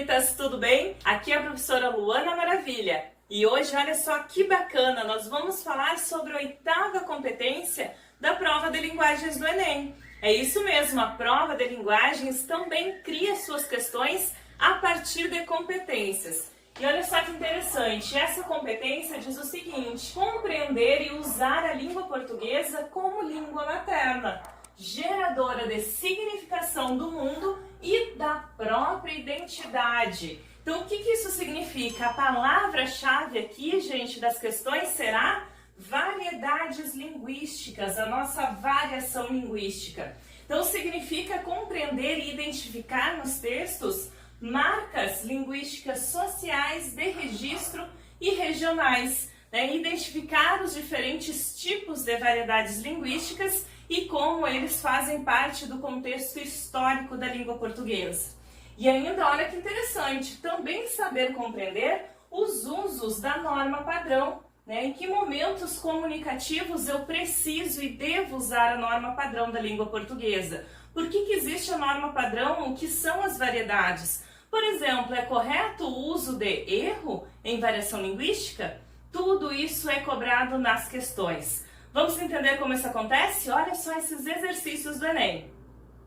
bonitas, tudo bem? Aqui é a professora Luana Maravilha e hoje, olha só que bacana, nós vamos falar sobre a 8ª competência da prova de linguagens do Enem. É isso mesmo, a prova de linguagens também cria suas questões a partir de competências. E olha só que interessante, essa competência diz o seguinte: compreender e usar a língua portuguesa como língua materna, geradora de significação do mundo e da própria identidade. Então, o que isso significa? A palavra-chave aqui, gente, das questões será variedades linguísticas, a nossa variação linguística. Então, significa compreender e identificar nos textos marcas linguísticas sociais de registro e regionais, né? Identificar os diferentes tipos de variedades linguísticas e como eles fazem parte do contexto histórico da língua portuguesa. E ainda, olha que interessante, também saber compreender os usos da norma padrão, né? Em que momentos comunicativos eu preciso e devo usar a norma padrão da língua portuguesa? Por que existe a norma padrão? O que são as variedades? Por exemplo, é correto o uso de erro em variação linguística? Tudo isso é cobrado nas questões. Vamos entender como isso acontece? Olha só esses exercícios do Enem.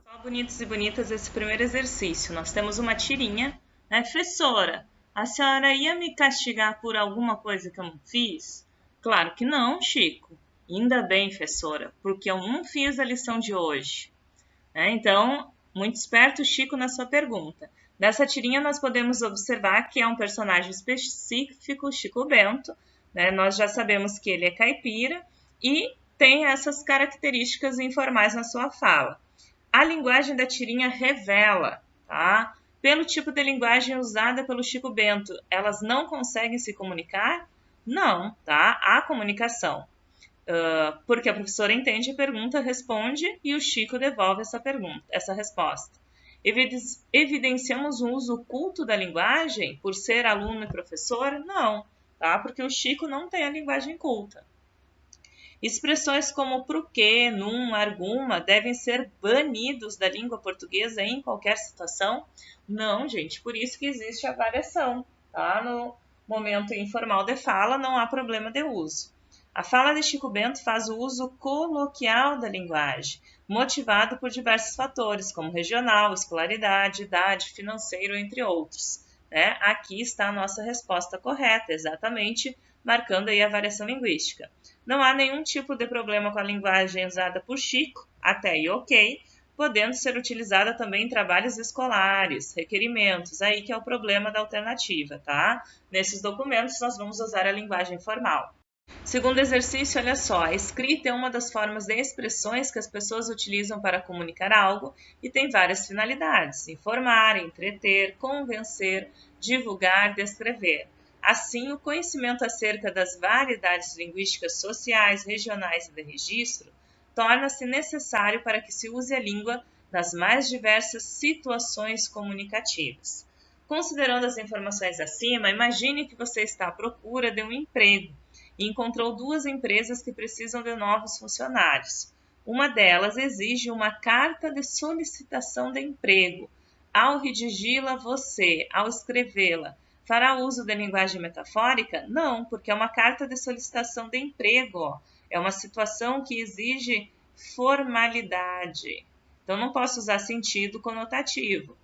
Só bonitos e bonitas esse primeiro exercício. Nós temos uma tirinha, né? Professora, a senhora ia me castigar por alguma coisa que eu não fiz? Claro que não, Chico. Ainda bem, professora, porque eu não fiz a lição de hoje. Então, muito esperto o Chico na sua pergunta. Nessa tirinha nós podemos observar que é um personagem específico, Chico Bento, né? Nós já sabemos que ele é caipira e tem essas características informais na sua fala. A linguagem da tirinha revela, tá? Pelo tipo de linguagem usada pelo Chico Bento, elas não conseguem se comunicar? Não, tá? Há comunicação. Porque a professora entende a pergunta, responde e o Chico devolve essa resposta. Evidenciamos o uso oculto da linguagem por ser aluno e professor? Não, tá? Porque o Chico não tem a linguagem culta. Expressões como porque, num, arguma devem ser banidos da língua portuguesa em qualquer situação? Não, gente, por isso que existe a variação, tá? No momento informal de fala não há problema de uso. A fala de Chico Bento faz o uso coloquial da linguagem, motivado por diversos fatores, como regional, escolaridade, idade, financeiro, entre outros. Né? Aqui está a nossa resposta correta, exatamente, marcando aí a variação linguística. Não há nenhum tipo de problema com a linguagem usada por Chico, até aí ok, podendo ser utilizada também em trabalhos escolares, requerimentos, aí que é o problema da alternativa, tá? Nesses documentos nós vamos usar a linguagem formal. Segundo exercício, olha só, a escrita é uma das formas de expressões que as pessoas utilizam para comunicar algo e tem várias finalidades: informar, entreter, convencer, divulgar, descrever. Assim, o conhecimento acerca das variedades linguísticas sociais, regionais e de registro torna-se necessário para que se use a língua nas mais diversas situações comunicativas. Considerando as informações acima, imagine que você está à procura de um emprego e encontrou 2 empresas que precisam de novos funcionários. Uma delas exige uma carta de solicitação de emprego. Ao redigi-la você, ao escrevê-la, fará uso da linguagem metafórica? Não, porque é uma carta de solicitação de emprego. Ó. É uma situação que exige formalidade. Então, não posso usar sentido conotativo.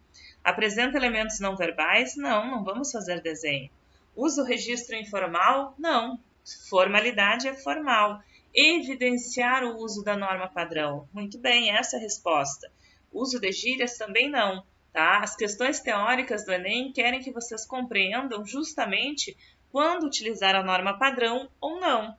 Apresenta elementos não verbais? Não vamos fazer desenho. Usa o registro informal? Não. Formalidade é formal. Evidenciar o uso da norma padrão. Muito bem, essa é a resposta. Uso de gírias também não. Tá? As questões teóricas do Enem querem que vocês compreendam justamente quando utilizar a norma padrão ou não.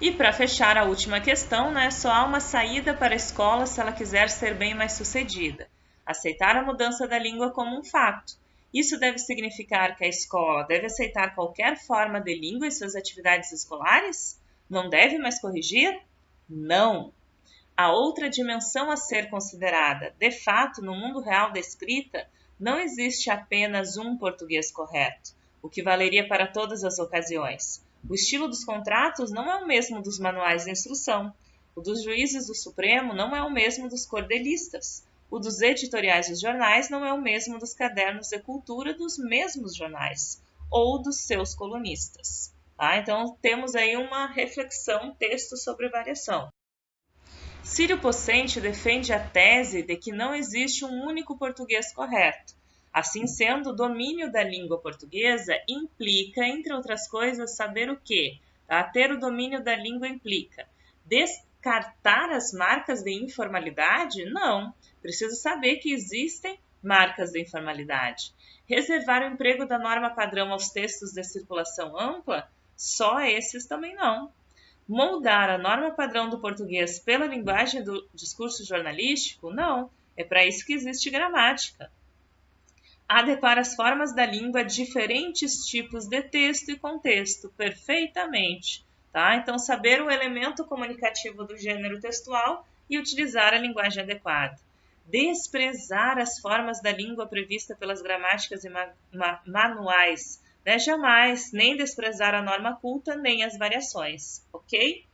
E para fechar a última questão, né, só há uma saída para a escola se ela quiser ser bem mais sucedida. Aceitar a mudança da língua como um fato. Isso deve significar que a escola deve aceitar qualquer forma de língua em suas atividades escolares? Não deve mais corrigir? Não! Há outra dimensão a ser considerada. De fato, no mundo real da escrita, não existe apenas um português correto, o que valeria para todas as ocasiões. O estilo dos contratos não é o mesmo dos manuais de instrução. O dos juízes do Supremo não é o mesmo dos cordelistas. O dos editoriais dos jornais não é o mesmo dos cadernos de cultura dos mesmos jornais ou dos seus colunistas. Tá? Então, temos aí uma reflexão, texto sobre variação. Círio Pocente defende a tese de que não existe um único português correto. Assim sendo, o domínio da língua portuguesa implica, entre outras coisas, saber o quê? Tá? Ter o domínio da língua implica descartar as marcas de informalidade? Não. Preciso saber que existem marcas de informalidade. Reservar o emprego da norma padrão aos textos de circulação ampla? Só esses também não. Moldar a norma padrão do português pela linguagem do discurso jornalístico? Não. É para isso que existe gramática. Adequar as formas da língua a diferentes tipos de texto e contexto, perfeitamente. Tá? Então, saber o elemento comunicativo do gênero textual e utilizar a linguagem adequada. Desprezar as formas da língua prevista pelas gramáticas e manuais. Jamais, nem desprezar a norma culta, nem as variações, ok?